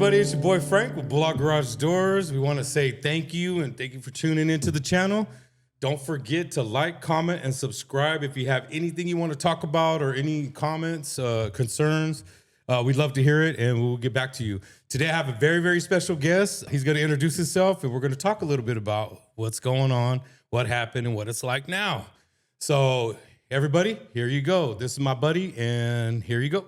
everybody, it's your boy Frank with Block Garage Doors. We want to say thank you and thank you for tuning into the channel. Don't forget to like, comment, and subscribe if you have anything you want to talk about or any comments, concerns. We'd love to hear it, and we'll get back to you. Today, I have a very, very special guest. He's going to introduce himself, and we're going to talk a little bit about what's going on, what happened, and what it's like now. So, everybody, here you go. This is my buddy, and here you go.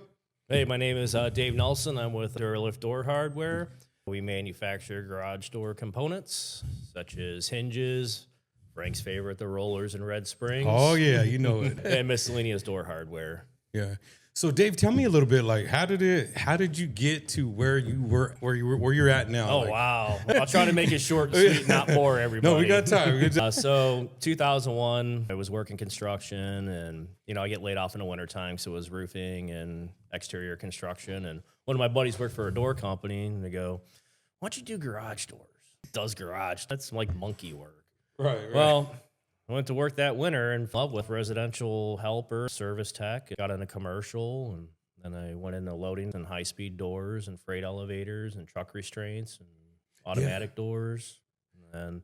Hey, my name is Dave Nelson. I'm with Duralift Door Hardware. We manufacture garage door components, such as hinges, Frank's favorite, the rollers and red springs. Oh, yeah, you know it. And miscellaneous door hardware. Yeah. So Dave, tell me a little bit, like, how did you get to where you're at now? Oh, like, wow. I'll try to make it short and sweet, not bore everybody. No, we got time. So 2001, I was working construction, and, I get laid off in the wintertime, so it was roofing and exterior construction. And one of my buddies worked for a door company, and they go, why don't you do garage doors? Does garage. That's like monkey work. Right. Well, I went to work that winter and fell in love with residential helper, service tech, got into commercial, and then I went into loading and high-speed doors and freight elevators and truck restraints and automatic doors, and then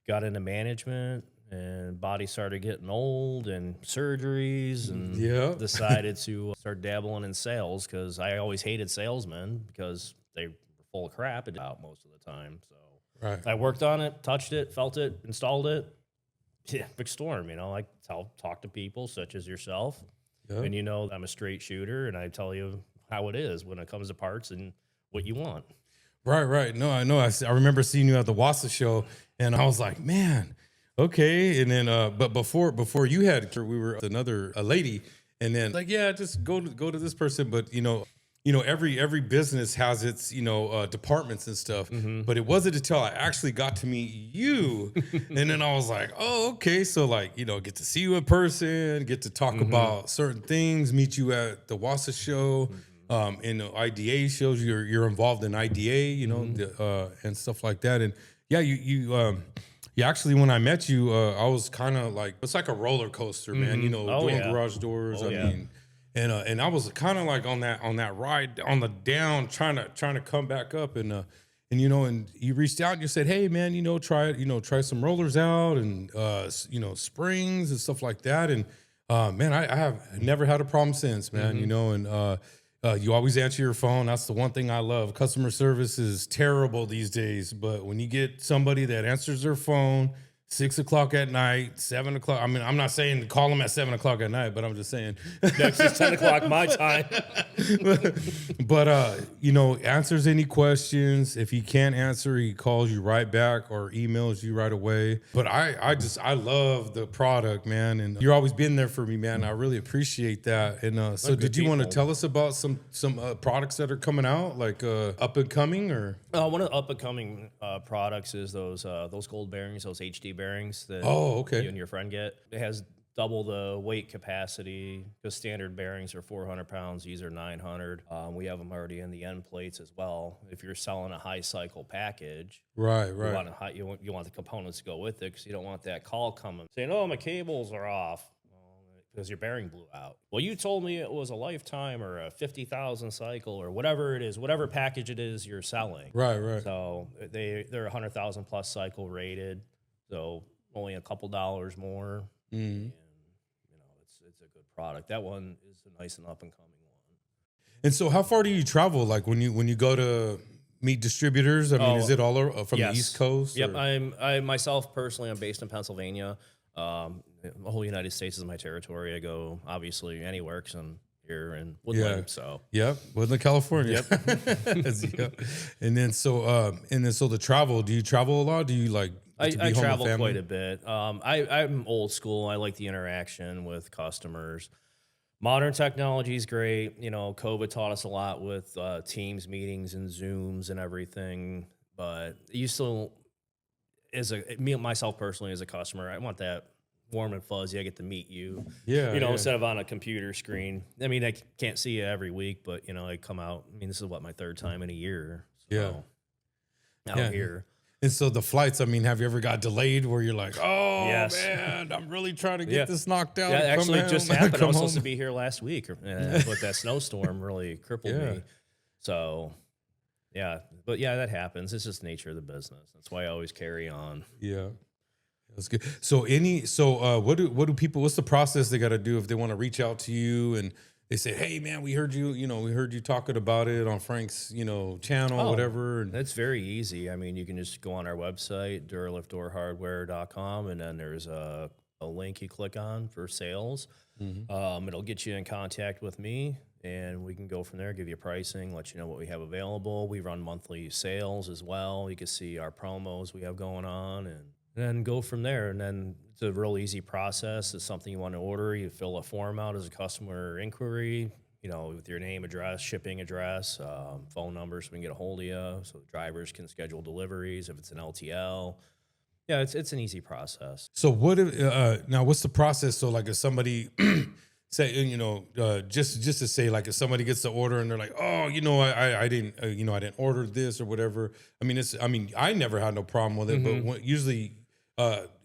got into management, and body started getting old and surgeries, and decided to start dabbling in sales because I always hated salesmen because they were full of crap out most of the time. So I worked on it, touched it, felt it, installed it. Yeah, big storm, I talk to people such as yourself, and I'm a straight shooter, and I tell you how it is when it comes to parts and what you want. Right. No, I know. I remember seeing you at the Wassa show, and I was like, man, okay. And then, but before you had, we were with a lady, and then like, yeah, just go to this person, but every business has its, departments and stuff, but it wasn't until I actually got to meet you. And then I was like, oh, okay. So like, get to see you in person, get to talk about certain things, meet you at the Wassa show, in the IDA shows, you're involved in IDA, and stuff like that. And yeah, you actually, when I met you, I was kind of like, it's like a roller coaster, man, doing garage doors. And I was kind of like on that ride on the down, trying to come back up, and you reached out and you said, hey man, try some rollers out and springs and stuff like that. And man, I have never had a problem since, man. And you always answer your phone. That's the one thing I love. Customer service is terrible these days, but when you get somebody that answers their phone 6 o'clock at night, 7 o'clock. I mean, I'm not saying to call them at 7 o'clock at night, but I'm just saying next is 10 o'clock my time. but answers any questions. If he can't answer, he calls you right back or emails you right away. But I love the product, man, and you're always been there for me, man. I really appreciate that. And so, did you want to tell us about some products that are coming out, like up and coming, or? One of the up and coming products is those gold bearings, those HD bearings that you and your friend get. It has double the weight capacity because standard bearings are 400 pounds. These are 900. We have them already in the end plates as well. If you're selling a high cycle package, right, you want the components to go with it because you don't want that call coming saying, "Oh, my cables are off." Because your bearing blew out. Well, you told me it was a lifetime or a 50,000 cycle or whatever it is, whatever package it is you're selling. Right. So they're 100,000 plus cycle rated, so only a couple dollars more. And it's a good product. That one is a nice and up and coming one. And so, how far do you travel? Like when you go to meet distributors? I mean, is it all from the East Coast? Yep. I myself personally, I'm based in Pennsylvania. The whole United States is my territory. I go obviously anywhere because I'm here in Woodland. So Woodland, California. Yep. And then so the travel. Do you travel a lot? Do you like? I travel quite a bit. I'm old school. I like the interaction with customers. Modern technology is great. COVID taught us a lot with Teams meetings and Zooms and everything. But you still, myself personally as a customer, I want that warm and fuzzy. I get to meet you, instead of on a computer screen. I mean, I can't see you every week, but I come out. I mean, this is my third time in a year. So out here. And so the flights, I mean, have you ever got delayed where you're like, oh, man, I'm really trying to get this knocked out? Yeah, actually it just happened. I was supposed to be here last week, but that snowstorm really crippled me. So Yeah, but yeah, that happens. It's just nature of the business. That's why I always carry on. Yeah. That's good. So what do people, what's the process they got to do if they want to reach out to you and they say, "Hey man, we heard you talking about it on Frank's, channel, Oh, whatever." And that's very easy. I mean, you can just go on our website, duraliftdoorhardware.com, and then there's a link you click on for sales. It'll get you in contact with me, and we can go from there, give you pricing, let you know what we have available. We run monthly sales as well. You can see our promos we have going on, and then go from there. And then it's a real easy process. It's something you want to order. You fill a form out as a customer inquiry, with your name, address, shipping address, phone number so we can get a hold of you so the drivers can schedule deliveries if it's an LTL. Yeah, it's an easy process. so what if, now what's the process? So like if somebody say, just to say, like if somebody gets the order and they're like, "Oh, I didn't, I didn't order this or whatever." I never had no problem with it, but usually,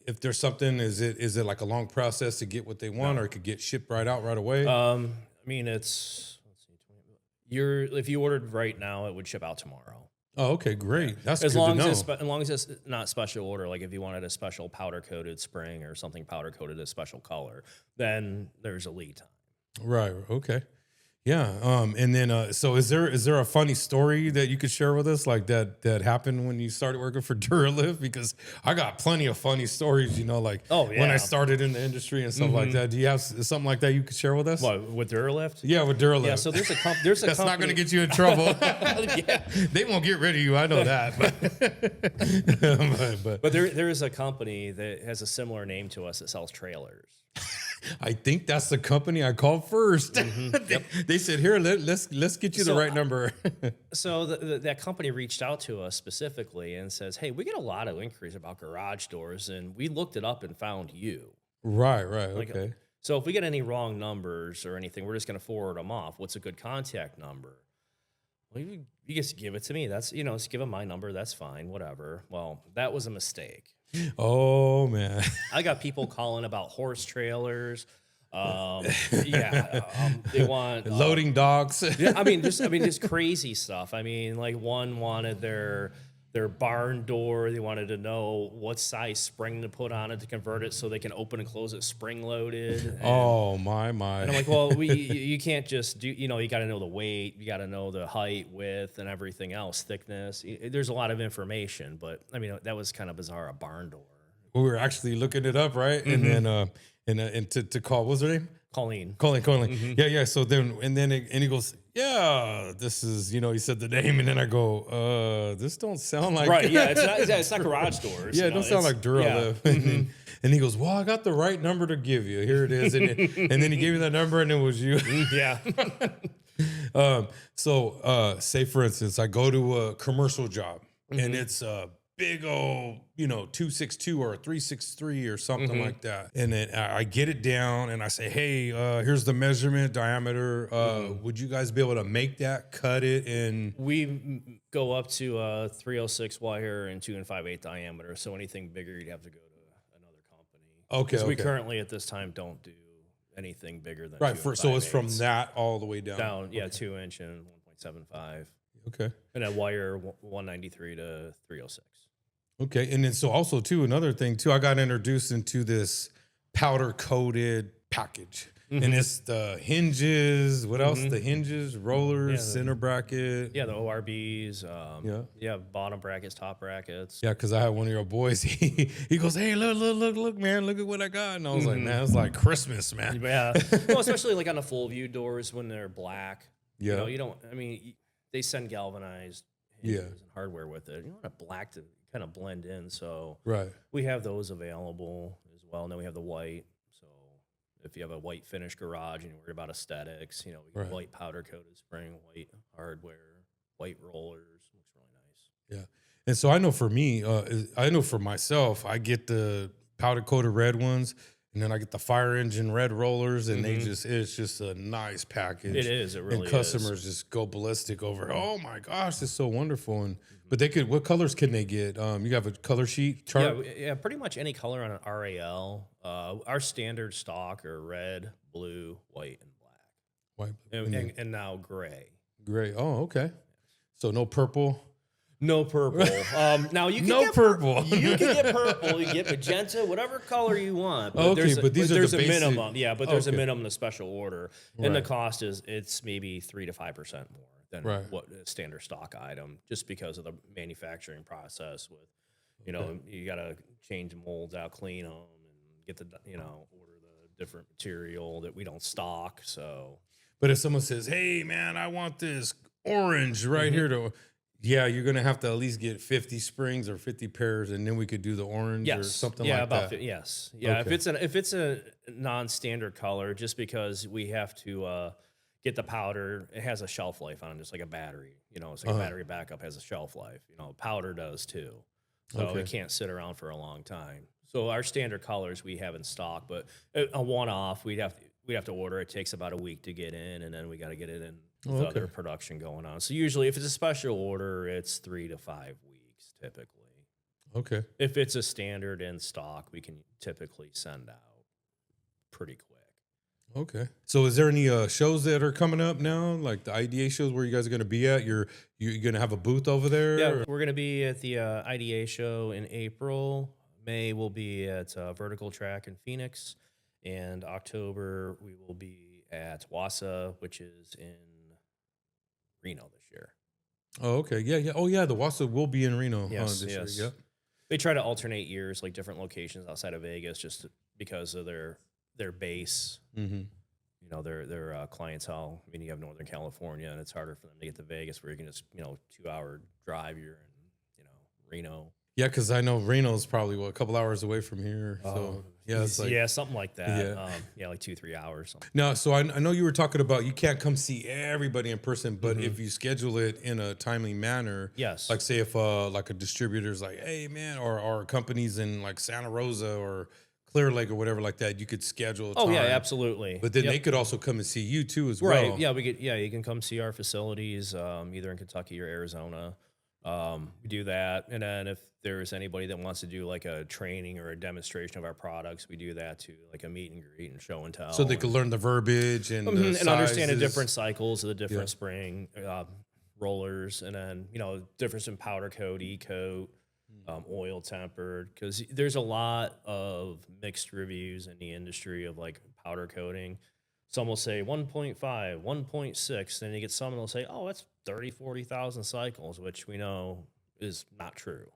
if there's something, is it like a long process to get what they want, or it could get shipped right out right away? I mean, let's see, if you ordered right now, it would ship out tomorrow. Oh, okay, great. That's As good long to know. as long as it's not special order, like if you wanted a special powder coated spring or something powder coated a special color, then there's a lead time. Right. Okay. Yeah. And then, so is there a funny story that you could share with us, like that happened when you started working for Duralift? Because I got plenty of funny stories, like Oh, yeah. when I started in the industry and stuff like that. Do you have something like that you could share with us? What, with Duralift? Yeah, with Duralift. Yeah, so there's a That's company. not going to get you in trouble. Yeah. They won't get rid of you. I know that. But there is a company that has a similar name to us that sells trailers. I think that's the company I called first. They said, "Here, let's get you the So, right number." So that company reached out to us specifically and says, "Hey, we get a lot of inquiries about garage doors, and we looked it up and found you." Right. Like, Okay. So if we get any wrong numbers or anything, we're just going to forward them off. What's a good contact number? Well, you just give it to me. That's, just give them my number. That's fine. Whatever. Well, that was a mistake. Oh man. I got people calling about horse trailers. They want Loading docks. Yeah, just crazy stuff. I mean, like one wanted their barn door. They wanted to know what size spring to put on it to convert it so they can open and close it spring loaded. And, Oh my. and I'm like, well, you can't just do. You got to know the weight, you got to know the height, width, and everything else, thickness. There's a lot of information, but I mean that was kind of bizarre. A barn door. We were actually looking it up, right? And then and to call, what was her name? Colleen. Yeah. So then and he goes, "Yeah, this is," he said the name, and then I go, "This don't sound like Right, yeah, it's not garage doors. Yeah, it don't sound like Duralift." Yeah. And he goes, "Well, I got the right number to give you. Here it is." And then he gave me that number, and it was you. Yeah. So say for instance, I go to a commercial job and it's a big old, 262 or a 363 or something like that. And then I get it down and I say, "Hey, here's the measurement diameter. Would you guys be able to make that, cut it?" And We go up to a 306 wire and 2 5/8 diameter. So anything bigger, you'd have to go to another company. Okay. 'Cause we currently at this time don't do anything bigger than Right. 2 So it's from 5/8. that all the way down. Down, yeah, 2-inch and 1.75, Okay. and then wire 193 to 306. Okay. And then so also too, another thing too, I got introduced into this powder coated package. And it's the hinges. What else? The hinges, rollers, center bracket. Yeah, the ORBs. Yeah. Bottom brackets, top brackets. Yeah, because I had one of your boys. He goes, "Hey, look, man, look at what I got." And I was like, "Man, it's like Christmas, man." Yeah. Well, especially like on the full view doors when they're black. Yeah. You don't. I mean, they send galvanized hinges and hardware with it. You don't want black to kind of blend in. So Right. we have those available as well. And then we have the white. So if you have a white finish garage and you're worried about aesthetics, we get white powder coated spring, white hardware, white rollers. Looks really nice. Yeah. And so I know for me, I know for myself, I get the powder coated red ones, and then I get the fire engine red rollers, and it's just a nice package. It is. It really and customers just go ballistic over, "Oh my gosh, it's so wonderful." And but what colors can they get? You have a color sheet chart? Yeah, pretty much any color on an RAL. Our standard stock are red, blue, white, and black. White, And now gray. gray. Oh, okay. So no purple. No purple. Now you can No get purple. You can get purple. You can get magenta, whatever color you want. But Okay, but these are there's the a basic- minimum. Yeah, but there's a Okay. minimum to special order, and the Right. cost it's maybe 3 to 5% more than Right. what a standard stock item, just because of the manufacturing process. With you got to change the molds out, clean them, and get the order the different material that we don't stock. So But if someone says, "Hey, man, I want this orange right Mm-hmm. here," yeah, you're gonna have to at least get 50 springs or 50 pairs, and then we could do the orange or something yeah, like about that. yes, yeah. Okay. If it's a non-standard color, just because we have to get the powder, it has a shelf life on it, just like a battery. It's like a battery backup has a shelf life. Powder does too, so Okay. it can't sit around for a long time. So our standard colors we have in stock, but a one-off we'd have to order. It takes about a week to get in, and then we got to get it in with other production going on. So usually, if it's a special order, it's 3 to 5 weeks typically. Okay. If it's a standard in stock, we can typically send out pretty quick. Okay. So is there any shows that are coming up now, like the IDA shows where you guys are going to be at? You're going to have a booth over there? Yeah, or- we're going to be at the IDA show in April. May we'll be at Vertical Track in Phoenix. And October, we will be at WASA, which is in Reno this year. Oh, okay. Yeah, yeah. Oh, yeah. The WASA will be in Reno Yes, this yes. year. Yep. They try to alternate years, like different locations outside of Vegas, just because of their base. Mm-hmm. Their clientele. I mean, you have Northern California, and it's harder for them to get to Vegas, where you can just 2-hour drive. You're in Reno. Yeah, because I know Reno's probably a couple hours away from here. So yeah, it's like something like that. Yeah. Like 2-3 hours. Something. now. So I know you were talking about you can't come see everybody in person, but if you schedule it in a timely manner, Yes. like say if like a distributor's like, hey man, or companies in like Santa Rosa or Clear Lake or whatever like that, you could schedule. Oh yeah, time. absolutely. But then Yep. they could also come and see you too as well. Right. Yeah, we get. Yeah, you can come see our facilities, either in Kentucky or Arizona. We do that, and then if there's anybody that wants to do like a training or a demonstration of our products, we do that too, like a meet and greet and show and tell. So they could learn the verbiage and the and understand the sizes. different cycles of the different Yeah. spring rollers, and then difference in powder coat, e-coat, oil tempered, because there's a lot of mixed reviews in the industry of like powder coating. Some will say 1.5, 1.6, then you get some that'll say, oh, that's 30, 40,000 cycles, which we know is not true.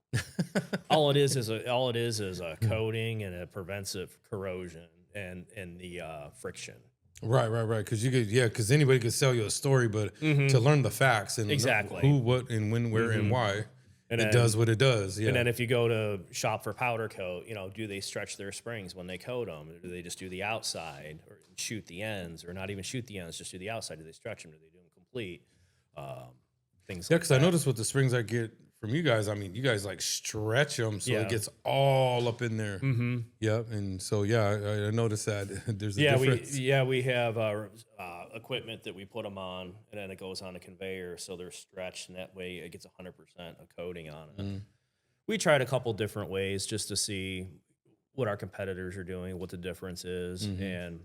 all it is a coating, and it prevents corrosion and the friction. Right. Because because anybody could sell you a story, but to learn the facts and Exactly. who, what, and when, where, and why, And it then- does what it does. Yeah. And then if you go to shop for powder coat, do they stretch their springs when they coat them? Or do they just do the outside or shoot the ends, or not even shoot the ends, just do the outside? Do they stretch them? Do they do them complete? Things Yeah, like because that. I noticed with the springs I get from you guys, I mean, you guys like stretch them so Yeah. it gets all up in there. Mm-hmm. Yep. And so, I noticed that there's a Yeah, difference. we have equipment that we put them on, and then it goes on a conveyor, so they're stretched, and that way it gets 100% of coating on it. We tried a couple different ways just to see what our competitors are doing, what the difference is, and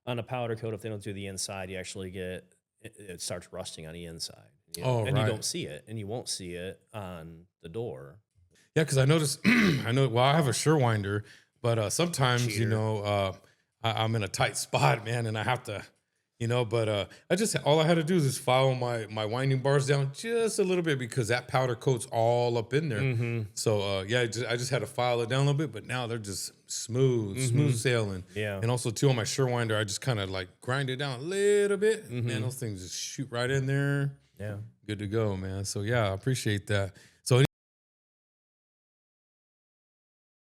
on a powder coat, if they don't do the inside, you actually get it starts rusting on the inside. Oh, and right. you don't see it, and you won't see it on the door. Yeah, because I noticed, I have a Surewinder, but sometimes, Cheater. I'm in a tight spot, man, and I have to, but all I had to do is just follow my winding bars down just a little bit because that powder coat's all up in there. So, I just had to file it down a little bit, but now they're just smooth sailing. Yeah. And also, too, on my Surewinder, I just kind of like grind it down a little bit. Man, those things just shoot right in there. Yeah. Good to go, man. So, I appreciate that. So